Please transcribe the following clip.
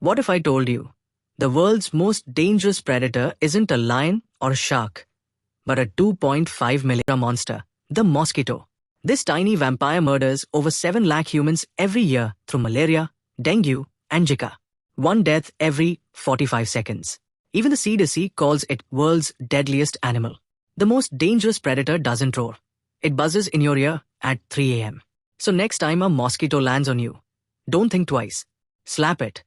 What if I told you the world's most dangerous predator isn't a lion or a shark, but a 2.5 million monster, the mosquito? This tiny vampire murders over 7 lakh humans every year through malaria, dengue, and Zika. One death every 45 seconds. Even the CDC calls it world's deadliest animal. The most dangerous predator doesn't roar. It buzzes in your ear at 3 a.m. So next time a mosquito lands on you, don't think twice. Slap it.